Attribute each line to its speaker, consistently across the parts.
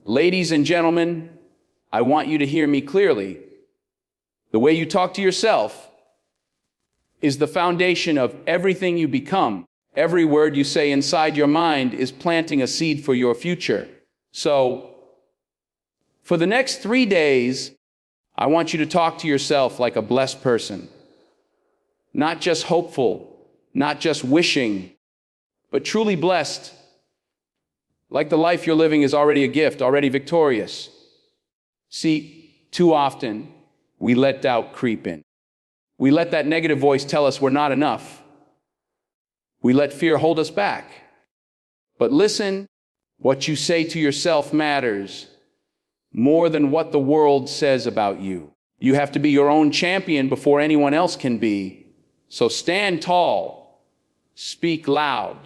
Speaker 1: Ladies and gentlemen, I want you to hear me clearly. The way you talk to yourself is the foundation of everything you become. Every word you say inside your mind is planting a seed for your future. So, for the next 3 days, I want you to talk to yourself like a blessed person. Not just hopeful, not just wishing, but truly blessed. Like the life you're living is already a gift, already victorious. See, too often, we let doubt creep in. We let that negative voice tell us we're not enough. We let fear hold us back. But listen, what you say to yourself matters more than what the world says about you. You have to be your own champion before anyone else can be. So stand tall, speak loud,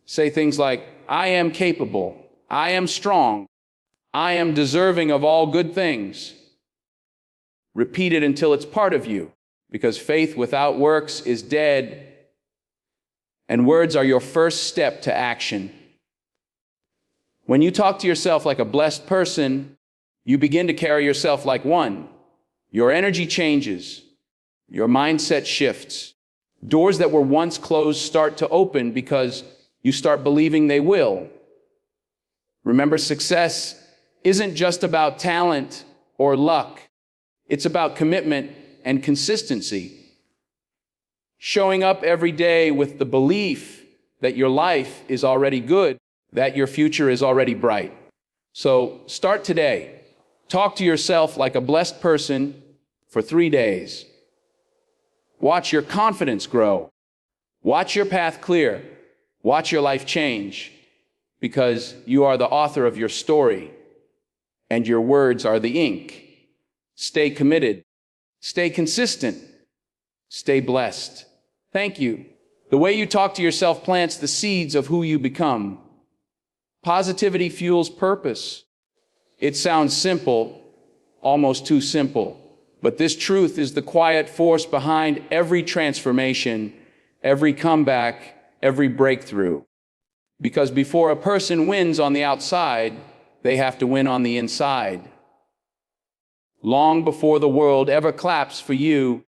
Speaker 1: say things like, I am capable, I am strong, I am deserving of all good things. Repeat it until it's part of you, because faith without works is dead, and words are your first step to action. When you talk to yourself like a blessed person, you begin to carry yourself like one. Your energy changes, your mindset shifts. Doors that were once closed start to open because you start believing they will. Remember, success isn't just about talent or luck. It's about commitment and consistency. Showing up every day with the belief that your life is already good, that your future is already bright. So start today. Talk to yourself like a blessed person for 3 days. Watch your confidence grow. Watch your path clear. Watch your life change, because you are the author of your story, and your words are the ink. Stay committed. Stay consistent. Stay blessed. Thank you. The way you talk to yourself plants the seeds of who you become. Positivity fuels purpose. It sounds simple, almost too simple, but this truth is the quiet force behind every transformation, every comeback, every breakthrough. Because before a person wins on the outside, they have to win on the inside. Long before the world ever claps for you,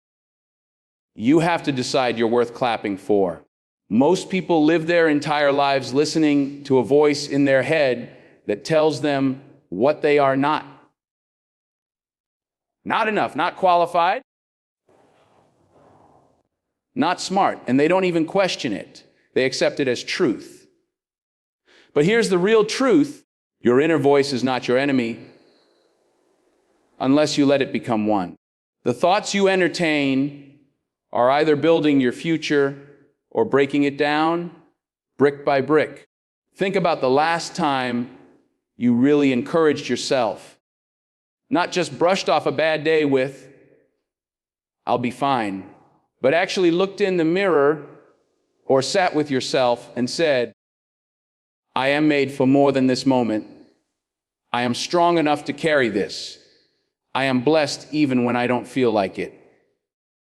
Speaker 1: you have to decide you're worth clapping for. Most people live their entire lives listening to a voice in their head that tells them what they are not. Not enough, not qualified, not smart, and they don't even question it. They accept it as truth. But here's the real truth. Your inner voice is not your enemy unless you let it become one. The thoughts you entertain are either building your future or breaking it down brick by brick. Think about the last time you really encouraged yourself. Not just brushed off a bad day with, I'll be fine, but actually looked in the mirror or sat with yourself and said, I am made for more than this moment. I am strong enough to carry this. I am blessed even when I don't feel like it.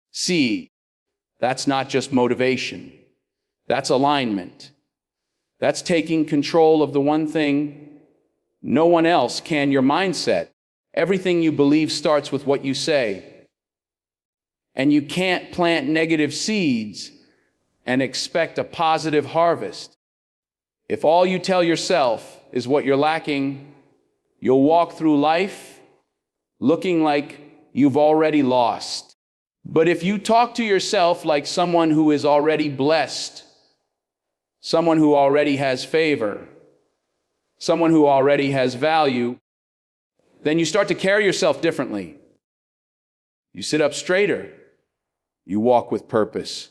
Speaker 1: See, that's not just motivation. That's alignment. That's taking control of the one thing no one else can, your mindset. Everything you believe starts with what you say. And you can't plant negative seeds and expect a positive harvest. If all you tell yourself is what you're lacking, you'll walk through life looking like you've already lost. But if you talk to yourself like someone who is already blessed, someone who already has favor, someone who already has value, then you start to carry yourself differently. You sit up straighter. You walk with purpose.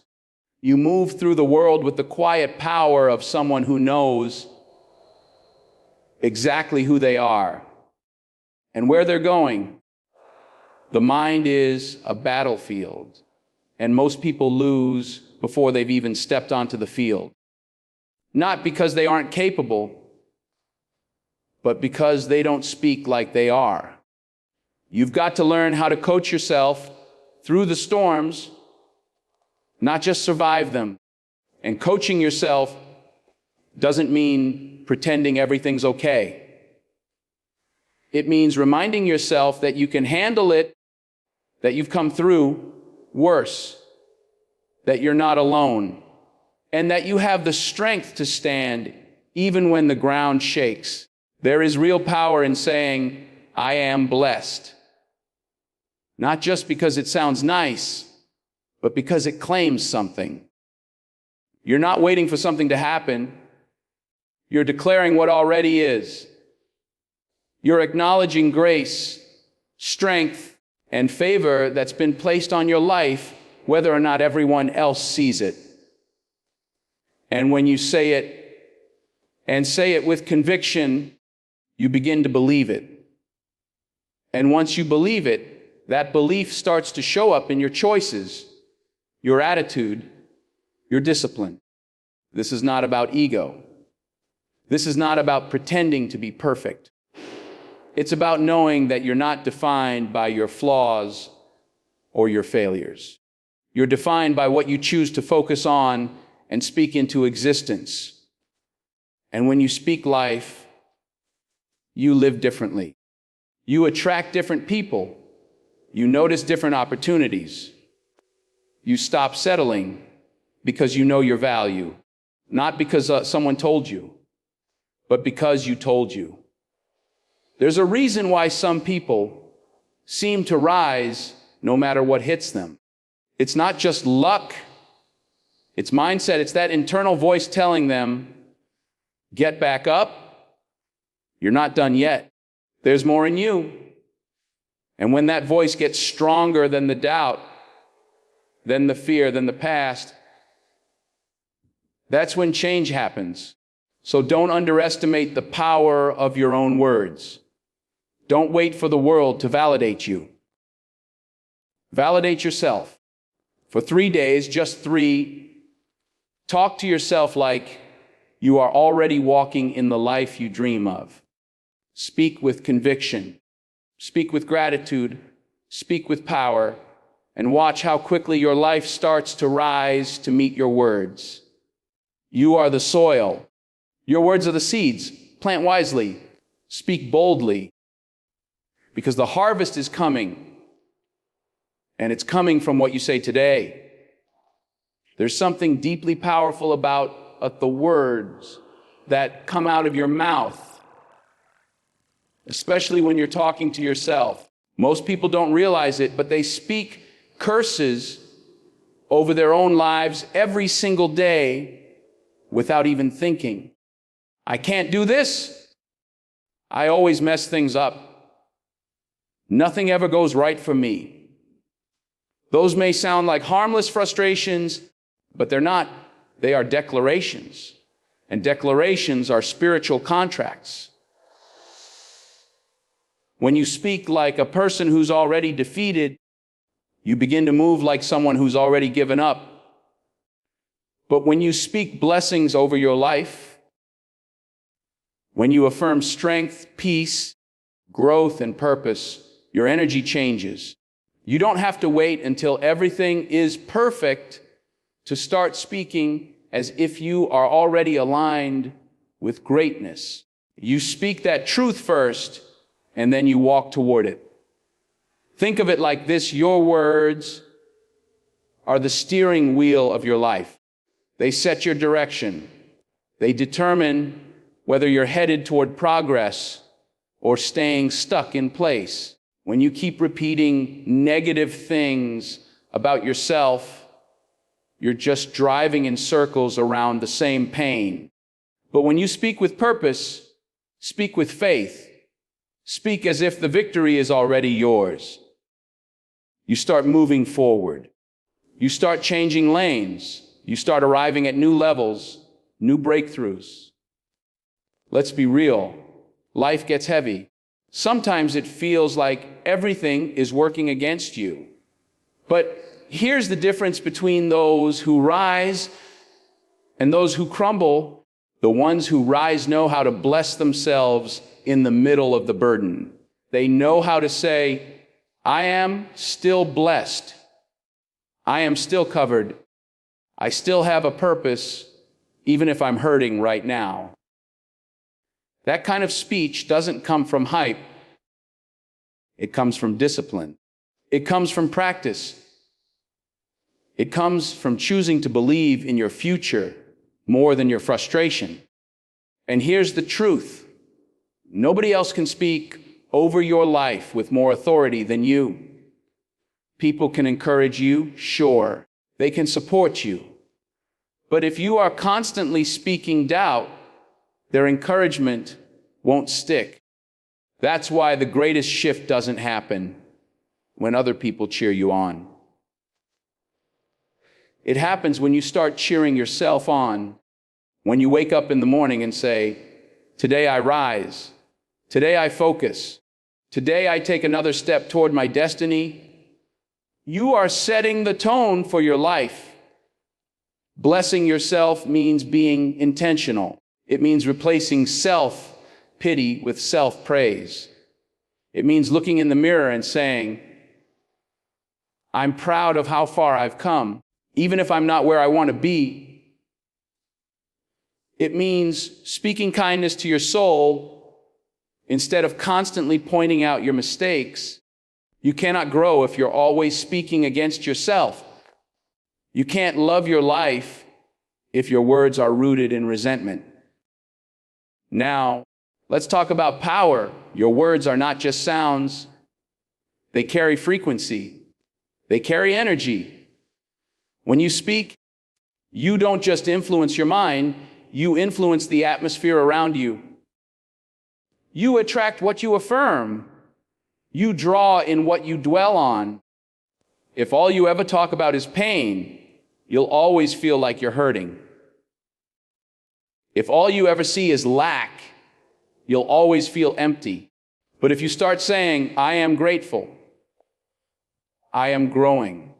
Speaker 1: You move through the world with the quiet power of someone who knows exactly who they are and where they're going. The mind is a battlefield, and most people lose before they've even stepped onto the field. Not because they aren't capable, but because they don't speak like they are. You've got to learn how to coach yourself through the storms, not just survive them. And coaching yourself doesn't mean pretending everything's okay. It means reminding yourself that you can handle it, that you've come through worse, that you're not alone, and that you have the strength to stand even when the ground shakes. There is real power in saying, I am blessed. Not just because it sounds nice, but because it claims something. You're not waiting for something to happen. You're declaring what already is. You're acknowledging grace, strength, and favor that's been placed on your life, whether or not everyone else sees it. And when you say it, and say it with conviction, you begin to believe it. And once you believe it, that belief starts to show up in your choices, your attitude, your discipline. This is not about ego. This is not about pretending to be perfect. It's about knowing that you're not defined by your flaws or your failures. You're defined by what you choose to focus on and speak into existence. And when you speak life, you live differently. You attract different people. You notice different opportunities. You stop settling because you know your value, not because someone told you, but because you told you. There's a reason why some people seem to rise no matter what hits them. It's not just luck. It's mindset. It's that internal voice telling them, get back up. You're not done yet. There's more in you. And when that voice gets stronger than the doubt, than the fear, than the past, that's when change happens. So don't underestimate the power of your own words. Don't wait for the world to validate you. Validate yourself. For 3 days, just 3, talk to yourself like you are already walking in the life you dream of. Speak with conviction. Speak with gratitude. Speak with power. And watch how quickly your life starts to rise to meet your words. You are the soil. Your words are the seeds. Plant wisely. Speak boldly. Because the harvest is coming. And it's coming from what you say today. There's something deeply powerful about the words that come out of your mouth. Especially when you're talking to yourself. Most people don't realize it, but they speak curses over their own lives every single day without even thinking. I can't do this. I always mess things up. Nothing ever goes right for me. Those may sound like harmless frustrations, but they're not. They are declarations. And declarations are spiritual contracts. When you speak like a person who's already defeated, you begin to move like someone who's already given up. But when you speak blessings over your life, when you affirm strength, peace, growth, and purpose, your energy changes. You don't have to wait until everything is perfect to start speaking as if you are already aligned with greatness. You speak that truth first, and then you walk toward it. Think of it like this: your words are the steering wheel of your life. They set your direction. They determine whether you're headed toward progress or staying stuck in place. When you keep repeating negative things about yourself, you're just driving in circles around the same pain. But when you speak with purpose, speak with faith, speak as if the victory is already yours. You start moving forward. You start changing lanes. You start arriving at new levels, new breakthroughs. Let's be real. Life gets heavy. Sometimes it feels like everything is working against you. But here's the difference between those who rise and those who crumble. The ones who rise know how to bless themselves in the middle of the burden. They know how to say, I am still blessed. I am still covered. I still have a purpose, even if I'm hurting right now. That kind of speech doesn't come from hype. It comes from discipline. It comes from practice. It comes from choosing to believe in your future more than your frustration. And here's the truth. Nobody else can speak over your life with more authority than you. People can encourage you, sure. They can support you. But if you are constantly speaking doubt, their encouragement won't stick. That's why the greatest shift doesn't happen when other people cheer you on. It happens when you start cheering yourself on, when you wake up in the morning and say, "Today I rise. Today I focus. Today I take another step toward my destiny." You are setting the tone for your life. Blessing yourself means being intentional. It means replacing self-pity with self-praise. It means looking in the mirror and saying, "I'm proud of how far I've come, even if I'm not where I want to be." It means speaking kindness to your soul instead of constantly pointing out your mistakes. You cannot grow if you're always speaking against yourself. You can't love your life if your words are rooted in resentment. Now, let's talk about power. Your words are not just sounds. They carry frequency. They carry energy. When you speak, you don't just influence your mind, you influence the atmosphere around you. You attract what you affirm. You draw in what you dwell on. If all you ever talk about is pain, you'll always feel like you're hurting. If all you ever see is lack, you'll always feel empty. But if you start saying, "I am grateful, I am growing,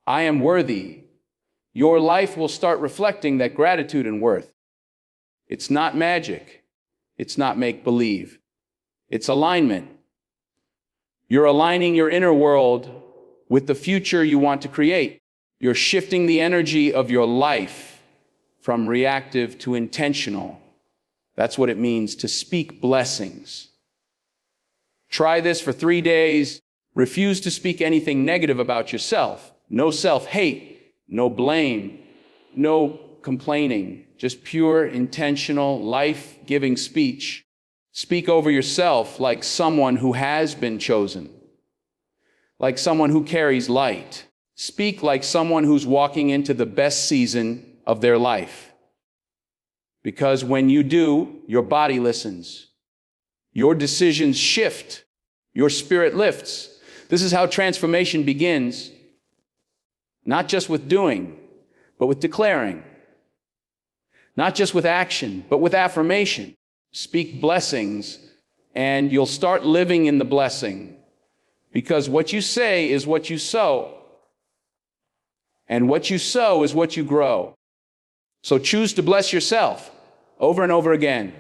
Speaker 1: I am worthy," your life will start reflecting that gratitude and worth. It's not magic. It's not make-believe. It's alignment. You're aligning your inner world with the future you want to create. You're shifting the energy of your life from reactive to intentional. That's what it means to speak blessings. Try this for 3 days. Refuse to speak anything negative about yourself. No self-hate, no blame, no complaining, just pure, intentional, life-giving speech. Speak over yourself like someone who has been chosen, like someone who carries light. Speak like someone who's walking into the best season of their life. Because when you do, your body listens. Your decisions shift. Your spirit lifts. This is how transformation begins. Not just with doing, but with declaring. Not just with action, but with affirmation. Speak blessings, and you'll start living in the blessing. Because what you say is what you sow. And what you sow is what you grow. So choose to bless yourself over and over again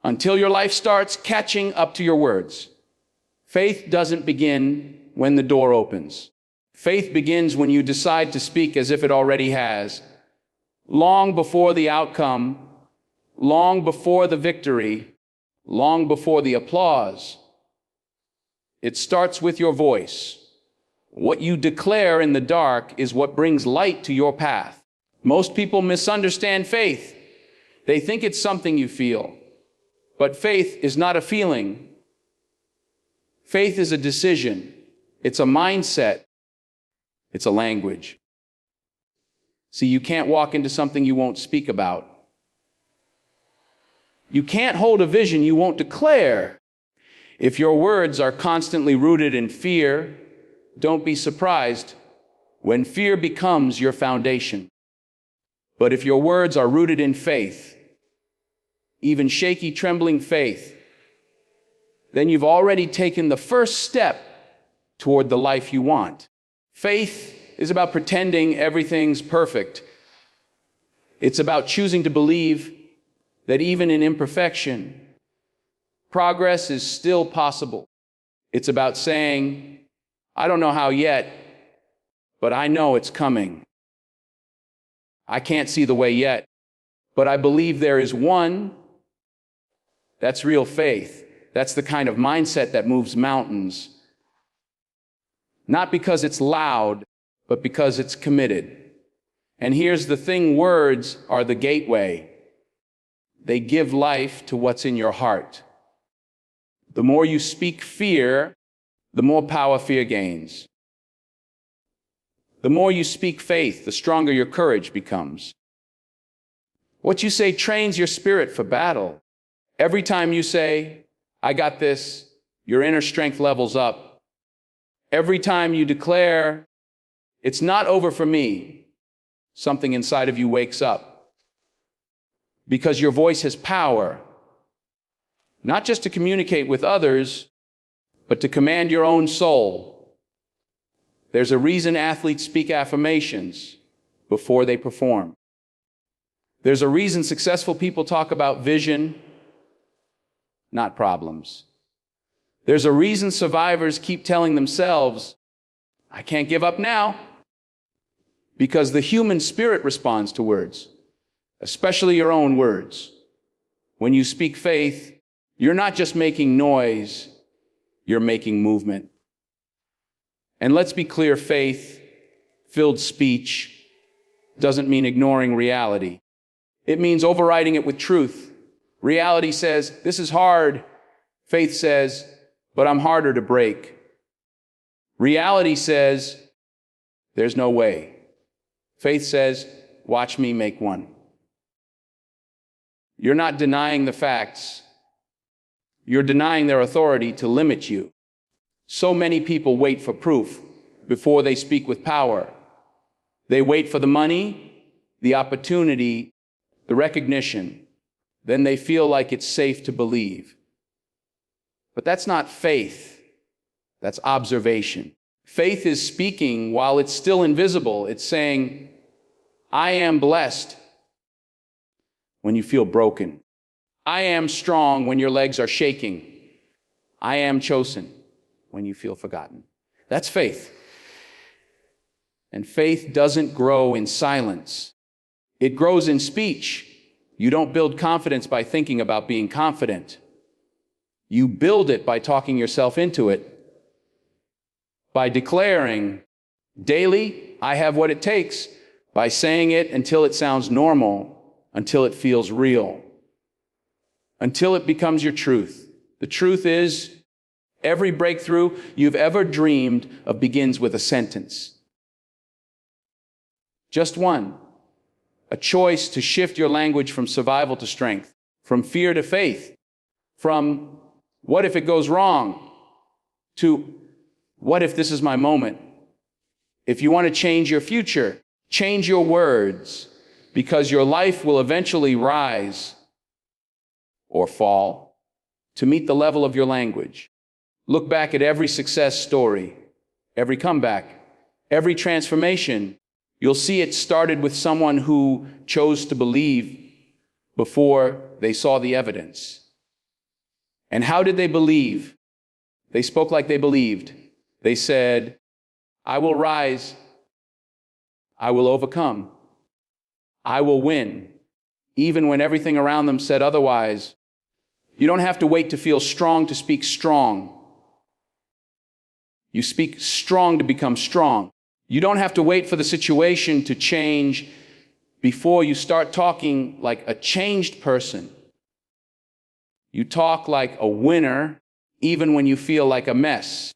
Speaker 1: until your life starts catching up to your words. Faith doesn't begin when the door opens. Faith begins when you decide to speak as if it already has. Long before the outcome, long before the victory, long before the applause. It starts with your voice. What you declare in the dark is what brings light to your path. Most people misunderstand faith. They think it's something you feel. But faith is not a feeling. Faith is a decision. It's a mindset. It's a language. See, you can't walk into something you won't speak about. You can't hold a vision you won't declare. If your words are constantly rooted in fear, don't be surprised when fear becomes your foundation. But if your words are rooted in faith, even shaky, trembling faith, then you've already taken the first step toward the life you want. Faith is about pretending everything's perfect. It's about choosing to believe that even in imperfection, progress is still possible. It's about saying, "I don't know how yet, but I know it's coming. I can't see the way yet, but I believe there is one." That's real faith. That's the kind of mindset that moves mountains. Not because it's loud, but because it's committed. And here's the thing, words are the gateway. They give life to what's in your heart. The more you speak fear, the more power fear gains. The more you speak faith, the stronger your courage becomes. What you say trains your spirit for battle. Every time you say, I got this, your inner strength levels up. Every time you declare, it's not over for me, something inside of you wakes up. Because your voice has power, not just to communicate with others, but to command your own soul. There's a reason athletes speak affirmations before they perform. There's a reason successful people talk about vision, not problems. There's a reason survivors keep telling themselves, I can't give up now. Because the human spirit responds to words, especially your own words. When you speak faith, you're not just making noise, you're making movement. And let's be clear, faith-filled speech doesn't mean ignoring reality. It means overriding it with truth. Reality says, this is hard. Faith says, but I'm harder to break. Reality says, there's no way. Faith says, watch me make one. You're not denying the facts. You're denying their authority to limit you. So many people wait for proof before they speak with power. They wait for the money, the opportunity, the recognition. Then they feel like it's safe to believe. But that's not faith. That's observation. Faith is speaking while it's still invisible. It's saying, I am blessed when you feel broken. I am strong when your legs are shaking. I am chosen when you feel forgotten. That's faith. And faith doesn't grow in silence. It grows in speech. You don't build confidence by thinking about being confident. You build it by talking yourself into it. By declaring, daily, I have what it takes. By saying it until it sounds normal, until it feels real. Until it becomes your truth. The truth is, every breakthrough you've ever dreamed of begins with a sentence. Just one. A choice to shift your language from survival to strength, from fear to faith, from what if it goes wrong, to what if this is my moment? If you want to change your future, change your words, because your life will eventually rise or fall to meet the level of your language. Look back at every success story, every comeback, every transformation. You'll see it started with someone who chose to believe before they saw the evidence. And how did they believe? They spoke like they believed. They said, I will rise. I will overcome. I will win. Even when everything around them said otherwise. You don't have to wait to feel strong to speak strong. You speak strong to become strong. You don't have to wait for the situation to change before you start talking like a changed person. You talk like a winner even when you feel like a mess.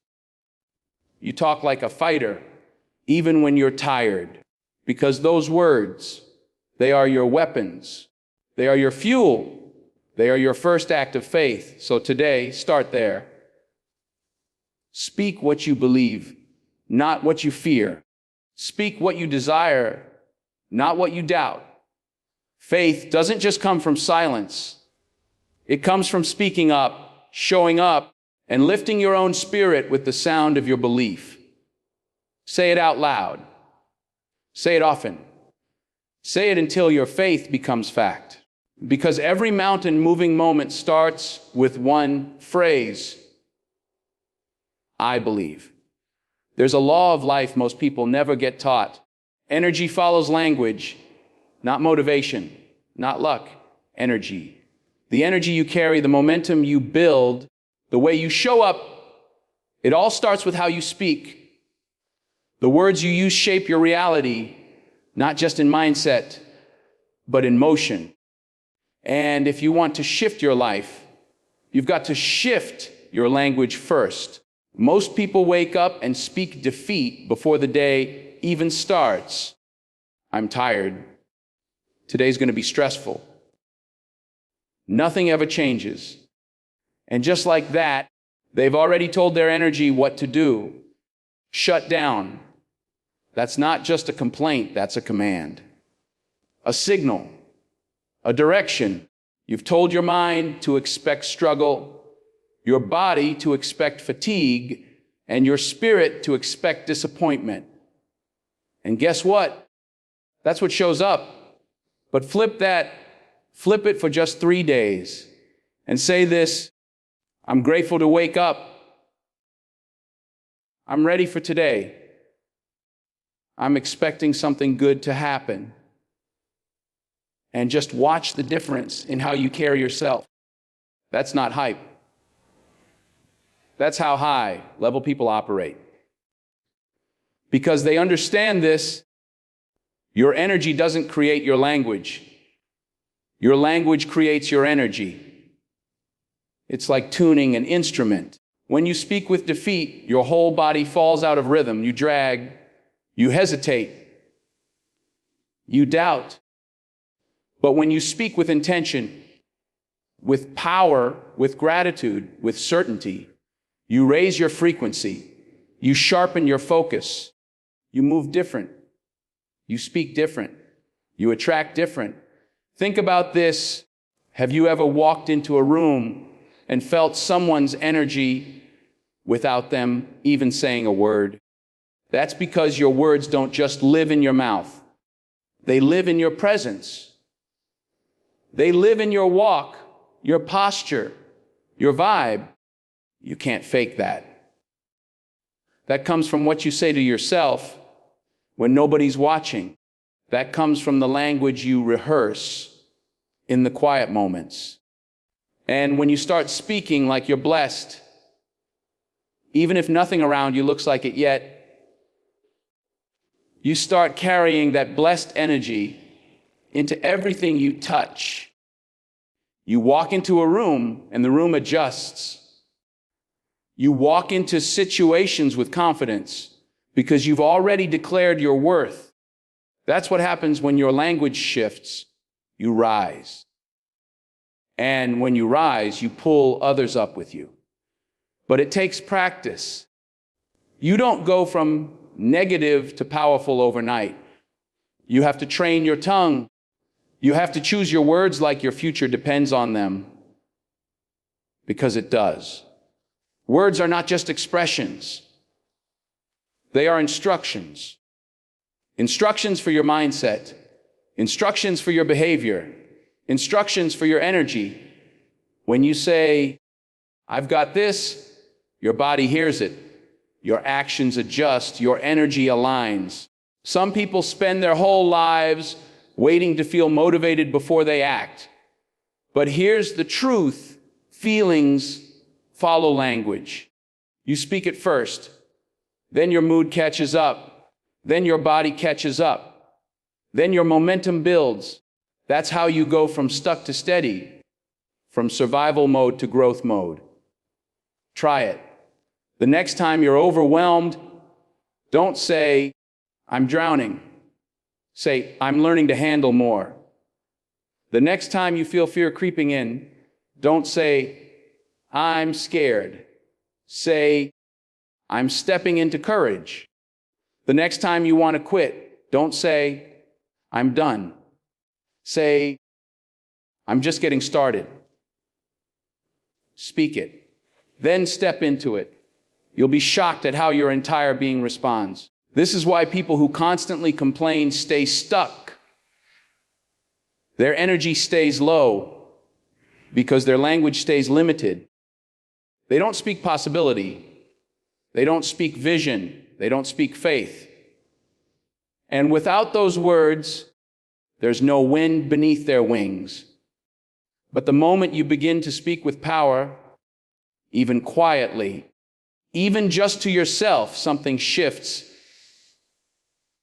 Speaker 1: You talk like a fighter even when you're tired. Because those words, they are your weapons. They are your fuel. They are your first act of faith. So today, start there. Speak what you believe, not what you fear. Speak what you desire, not what you doubt. Faith doesn't just come from silence. It comes from speaking up, showing up, and lifting your own spirit with the sound of your belief. Say it out loud. Say it often. Say it until your faith becomes fact. Because every mountain-moving moment starts with one phrase. I believe. There's a law of life most people never get taught. Energy follows language, not motivation, not luck, energy. The energy you carry, the momentum you build, The way you show up, it all starts with how you speak. The words you use shape your reality, not just in mindset, but in motion. And if you want to shift your life, you've got to shift your language first. Most people wake up and speak defeat before the day even starts. I'm tired. Today's going to be stressful. Nothing ever changes. And just like that, they've already told their energy what to do. Shut down. That's not just a complaint, that's a command. A signal. A direction. You've told your mind to expect struggle, your body to expect fatigue, and your spirit to expect disappointment. And guess what? That's what shows up. But flip it for just 3 days and say this: I'm grateful to wake up. I'm ready for today. I'm expecting something good to happen. And just watch the difference in how you carry yourself. That's not hype. That's how high-level people operate. Because they understand this, your energy doesn't create your language. Your language creates your energy. It's like tuning an instrument. When you speak with defeat, your whole body falls out of rhythm. You drag, you hesitate, you doubt. But when you speak with intention, with power, with gratitude, with certainty, you raise your frequency, you sharpen your focus, you move different, you speak different, you attract different. Think about this. Have you ever walked into a room and felt someone's energy without them even saying a word? That's because your words don't just live in your mouth. They live in your presence. They live in your walk, your posture, your vibe. You can't fake that. That comes from what you say to yourself when nobody's watching. That comes from the language you rehearse in the quiet moments. And when you start speaking like you're blessed, even if nothing around you looks like it yet, you start carrying that blessed energy into everything you touch. You walk into a room and the room adjusts. You walk into situations with confidence because you've already declared your worth. That's what happens when your language shifts. You rise. And when you rise, you pull others up with you. But it takes practice. You don't go from negative to powerful overnight. You have to train your tongue. You have to choose your words like your future depends on them, because it does. Words are not just expressions. They are instructions. Instructions for your mindset. Instructions for your behavior. Instructions for your energy. When you say, I've got this, your body hears it. Your actions adjust. Your energy aligns. Some people spend their whole lives waiting to feel motivated before they act. But here's the truth. Feelings follow language. You speak it first. Then your mood catches up. Then your body catches up. Then your momentum builds. That's how you go from stuck to steady, from survival mode to growth mode. Try it. The next time you're overwhelmed, don't say, I'm drowning. Say, I'm learning to handle more. The next time you feel fear creeping in, don't say, I'm scared. Say, I'm stepping into courage. The next time you want to quit, don't say, I'm done. Say, I'm just getting started. Speak it. Then step into it. You'll be shocked at how your entire being responds. This is why people who constantly complain stay stuck. Their energy stays low because their language stays limited. They don't speak possibility. They don't speak vision. They don't speak faith. And without those words, there's no wind beneath their wings. But the moment you begin to speak with power, even quietly, even just to yourself, something shifts,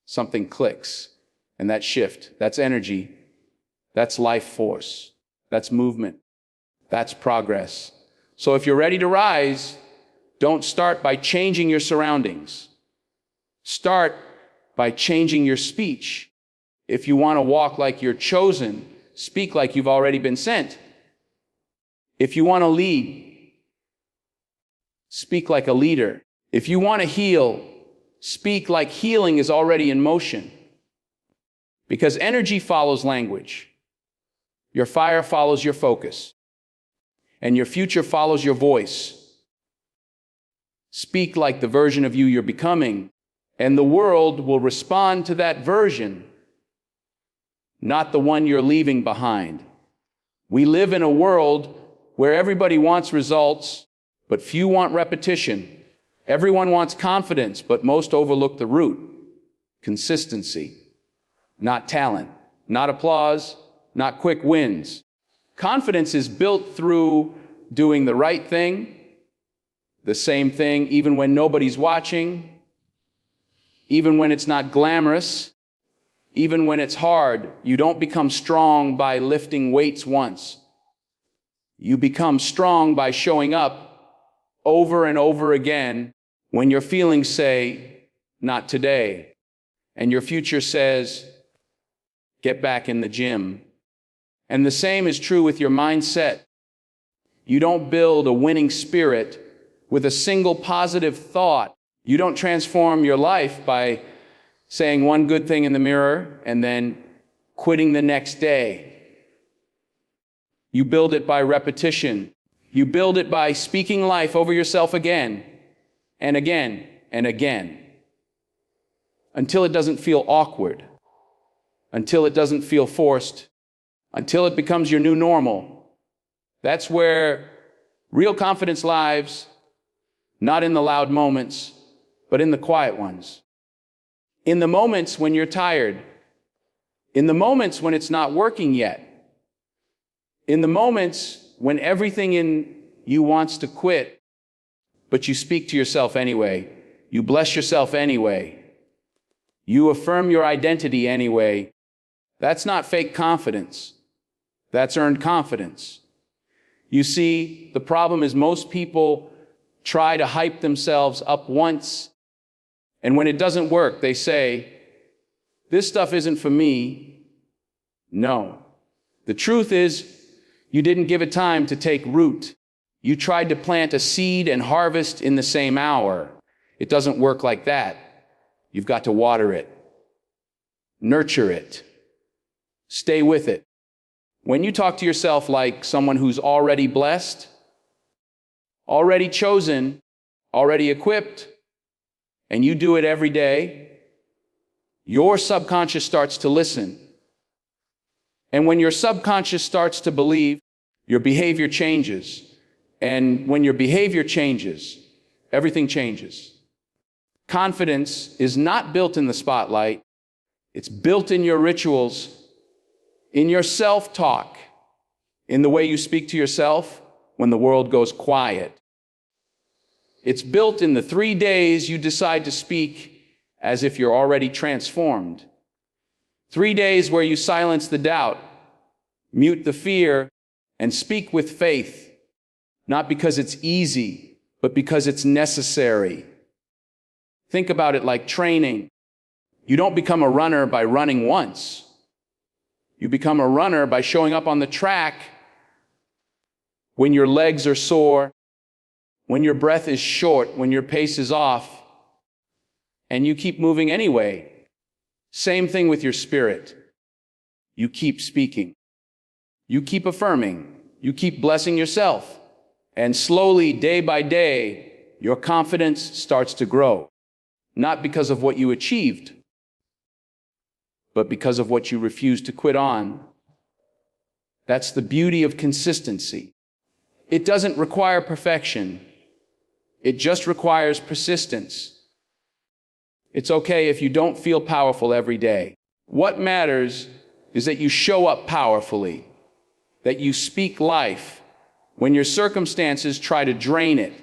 Speaker 1: something clicks. And that shift, that's energy, that's life force, that's movement, that's progress. So if you're ready to rise, don't start by changing your surroundings. Start by changing your speech. If you want to walk like you're chosen, speak like you've already been sent. If you want to lead, speak like a leader. If you want to heal, speak like healing is already in motion. Because energy follows language. Your fire follows your focus. And your future follows your voice. Speak like the version of you you're becoming, and the world will respond to that version, not the one you're leaving behind. We live in a world where everybody wants results, but few want repetition. Everyone wants confidence, but most overlook the root: consistency. Not talent, not applause, not quick wins. Confidence is built through doing the right thing, the same thing, even when nobody's watching, even when it's not glamorous, even when it's hard. You don't become strong by lifting weights once. You become strong by showing up over and over again when your feelings say, not today, and your future says, get back in the gym. And the same is true with your mindset. You don't build a winning spirit with a single positive thought. You don't transform your life by saying one good thing in the mirror and then quitting the next day. You build it by repetition. You build it by speaking life over yourself again and again and again until it doesn't feel awkward, until it doesn't feel forced, until it becomes your new normal. That's where real confidence lives, not in the loud moments, but in the quiet ones. In the moments when you're tired, in the moments when it's not working yet, in the moments when everything in you wants to quit, but you speak to yourself anyway, you bless yourself anyway, you affirm your identity anyway. That's not fake confidence. That's earned confidence. You see, the problem is most people try to hype themselves up once, and when it doesn't work, they say, this stuff isn't for me. No. The truth is, you didn't give it time to take root. You tried to plant a seed and harvest in the same hour. It doesn't work like that. You've got to water it, nurture it, stay with it. When you talk to yourself like someone who's already blessed, already chosen, already equipped, and you do it every day, your subconscious starts to listen. And when your subconscious starts to believe, your behavior changes. And when your behavior changes, everything changes. Confidence is not built in the spotlight. It's built in your rituals, in your self-talk, in the way you speak to yourself when the world goes quiet. It's built in the 3 days you decide to speak as if you're already transformed. 3 days where you silence the doubt, mute the fear, and speak with faith, not because it's easy, but because it's necessary. Think about it like training. You don't become a runner by running once. You become a runner by showing up on the track when your legs are sore, when your breath is short, when your pace is off, and you keep moving anyway. Same thing with your spirit. You keep speaking. You keep affirming. You keep blessing yourself. And slowly, day by day, your confidence starts to grow. Not because of what you achieved, but because of what you refuse to quit on. That's the beauty of consistency. It doesn't require perfection. It just requires persistence. It's okay if you don't feel powerful every day. What matters is that you show up powerfully, that you speak life, when your circumstances try to drain it,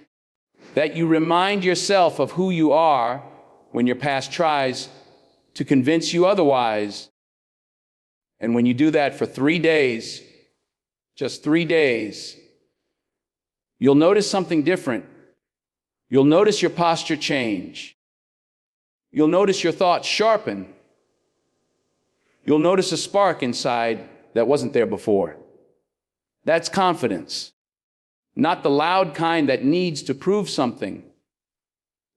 Speaker 1: that you remind yourself of who you are when your past tries to convince you otherwise. And when you do that for 3 days, just 3 days, you'll notice something different. You'll notice your posture change. You'll notice your thoughts sharpen. You'll notice a spark inside that wasn't there before. That's confidence. Not the loud kind that needs to prove something.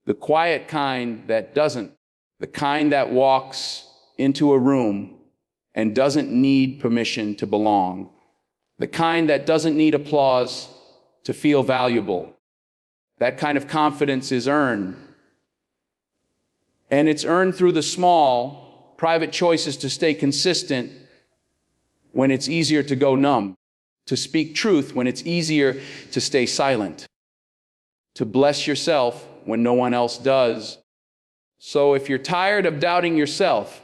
Speaker 1: The quiet kind that doesn't. The kind that walks into a room and doesn't need permission to belong. The kind that doesn't need applause to feel valuable. That kind of confidence is earned. And it's earned through the small, private choices to stay consistent when it's easier to go numb, to speak truth when it's easier to stay silent, to bless yourself when no one else does. So if you're tired of doubting yourself,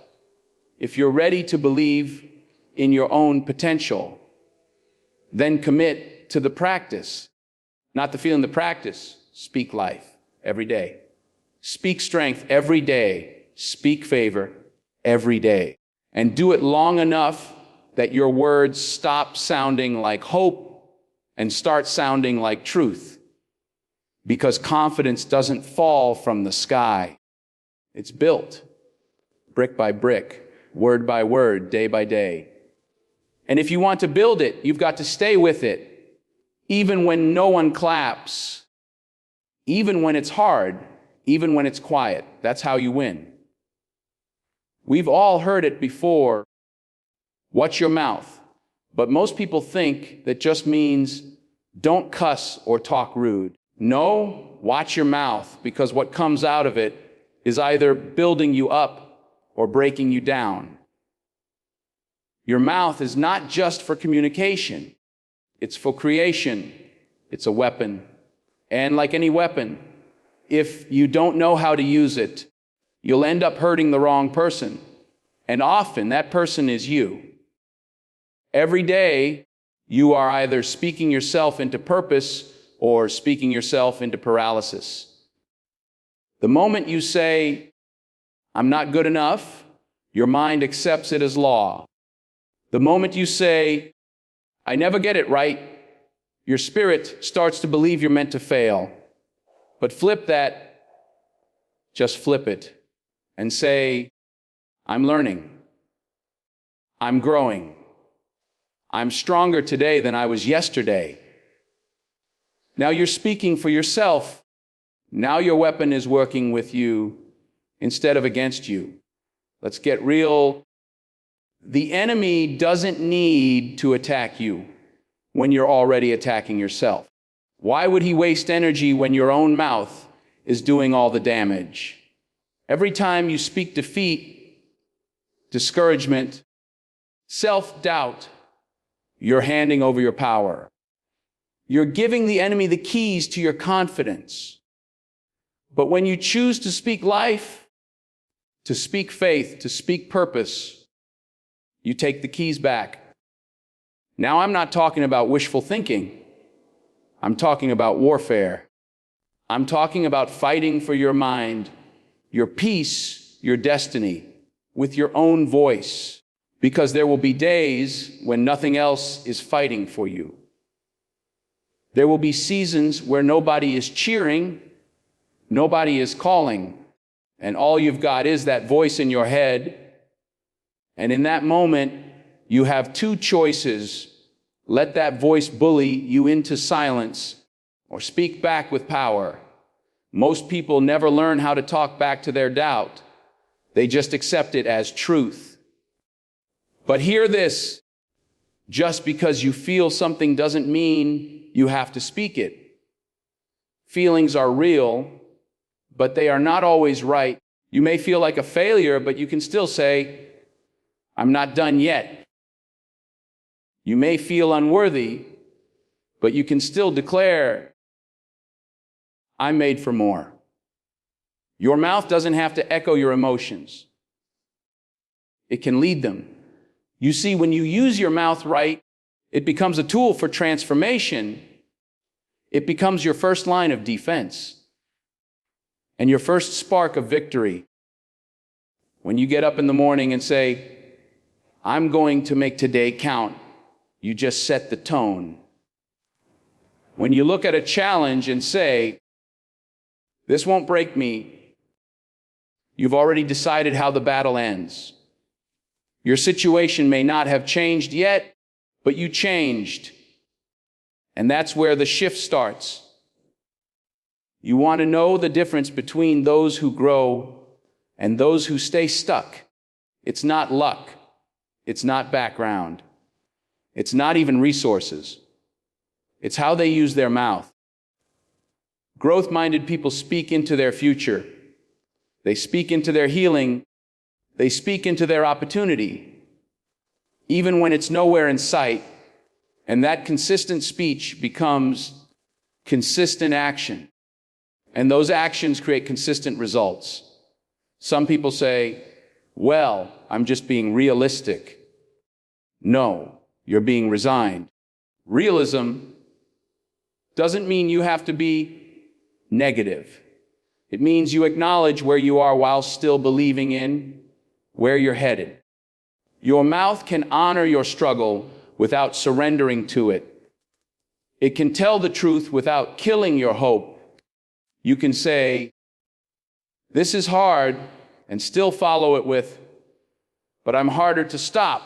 Speaker 1: if you're ready to believe in your own potential, then commit to the practice, not the feeling, the practice. Speak life every day. Speak strength every day. Speak favor every day. And do it long enough that your words stop sounding like hope and start sounding like truth. Because confidence doesn't fall from the sky. It's built brick by brick, word by word, day by day. And if you want to build it, you've got to stay with it, even when no one claps, even when it's hard, even when it's quiet. That's how you win. We've all heard it before. Watch your mouth. But most people think that just means don't cuss or talk rude. No, watch your mouth, because what comes out of it is either building you up or breaking you down. Your mouth is not just for communication. It's for creation. It's a weapon. And like any weapon, if you don't know how to use it, you'll end up hurting the wrong person. And often that person is you. Every day, you are either speaking yourself into purpose or speaking yourself into paralysis. The moment you say, I'm not good enough, your mind accepts it as law. The moment you say, I never get it right, your spirit starts to believe you're meant to fail. But flip that, just flip it, and say, I'm learning. I'm growing. I'm stronger today than I was yesterday. Now you're speaking for yourself. Now your weapon is working with you instead of against you. Let's get real. The enemy doesn't need to attack you when you're already attacking yourself. Why would he waste energy when your own mouth is doing all the damage? Every time you speak defeat, discouragement, self-doubt, you're handing over your power. You're giving the enemy the keys to your confidence. But when you choose to speak life, to speak faith, to speak purpose, you take the keys back. Now, I'm not talking about wishful thinking. I'm talking about warfare. I'm talking about fighting for your mind, your peace, your destiny, with your own voice, because there will be days when nothing else is fighting for you. There will be seasons where nobody is cheering, nobody is calling, and all you've got is that voice in your head. And in that moment, you have two choices. Let that voice bully you into silence or speak back with power. Most people never learn how to talk back to their doubt. They just accept it as truth. But hear this, just because you feel something doesn't mean you have to speak it. Feelings are real, but they are not always right. You may feel like a failure, but you can still say, I'm not done yet. You may feel unworthy, but you can still declare, I'm made for more. Your mouth doesn't have to echo your emotions. It can lead them. You see, when you use your mouth right, it becomes a tool for transformation, It becomes your first line of defense and your first spark of victory. When you get up in the morning and say, I'm going to make today count, you just set the tone. When you look at a challenge and say, this won't break me, you've already decided how the battle ends. Your situation may not have changed yet, but you changed. And that's where the shift starts. You want to know the difference between those who grow and those who stay stuck. It's not luck. It's not background. It's not even resources. It's how they use their mouth. Growth-minded people speak into their future. They speak into their healing. They speak into their opportunity, even when it's nowhere in sight. And that consistent speech becomes consistent action. And those actions create consistent results. Some people say, well, I'm just being realistic. No, you're being resigned. Realism doesn't mean you have to be negative. It means you acknowledge where you are while still believing in where you're headed. Your mouth can honor your struggle without surrendering to it. It can tell the truth without killing your hope. You can say, this is hard, and still follow it with, but I'm harder to stop.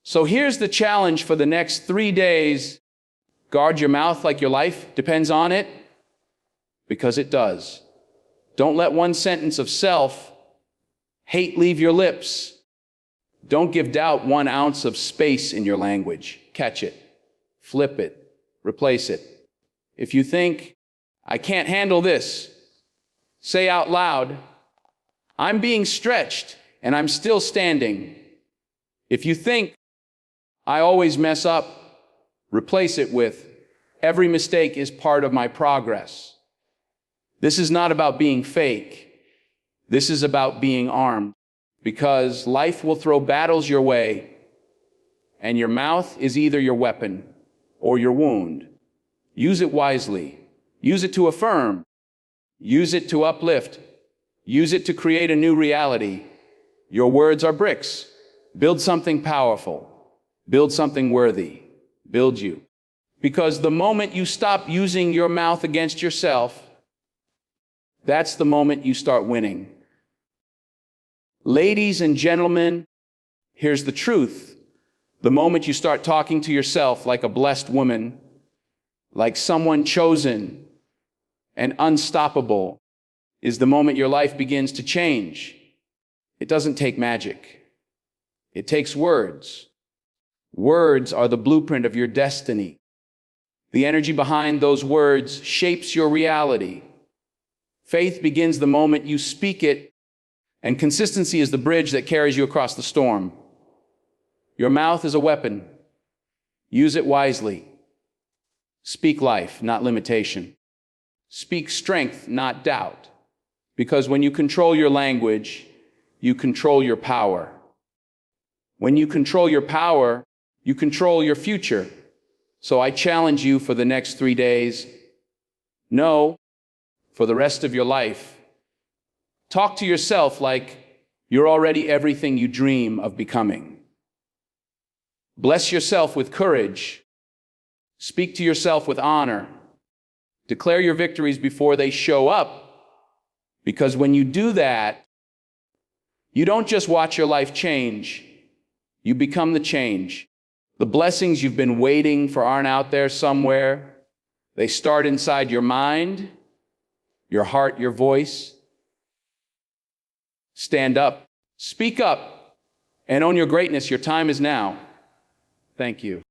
Speaker 1: So here's the challenge for the next 3 days. Guard your mouth like your life depends on it, because it does. Don't let one sentence of self-hate leave your lips. Don't give doubt 1 ounce of space in your language. Catch it, flip it, replace it. If you think, I can't handle this, say out loud, I'm being stretched and I'm still standing. If you think, I always mess up, replace it with, every mistake is part of my progress. This is not about being fake. This is about being armed. Because life will throw battles your way, and your mouth is either your weapon or your wound. Use it wisely. Use it to affirm. Use it to uplift. Use it to create a new reality. Your words are bricks. Build something powerful. Build something worthy. Build you. Because the moment you stop using your mouth against yourself, that's the moment you start winning. Ladies and gentlemen, here's the truth. The moment you start talking to yourself like a blessed woman, like someone chosen and unstoppable, is the moment your life begins to change. It doesn't take magic. It takes words. Words are the blueprint of your destiny. The energy behind those words shapes your reality. Faith begins the moment you speak it, and consistency is the bridge that carries you across the storm. Your mouth is a weapon. Use it wisely. Speak life, not limitation. Speak strength, not doubt. Because when you control your language, you control your power. When you control your power, you control your future. So I challenge you for the next 3 days. No, for the rest of your life. Talk to yourself like you're already everything you dream of becoming. Bless yourself with courage. Speak to yourself with honor. Declare your victories before they show up. Because when you do that, you don't just watch your life change. You become the change. The blessings you've been waiting for aren't out there somewhere. They start inside your mind, your heart, your voice. Stand up, speak up, and own your greatness. Your time is now. Thank you.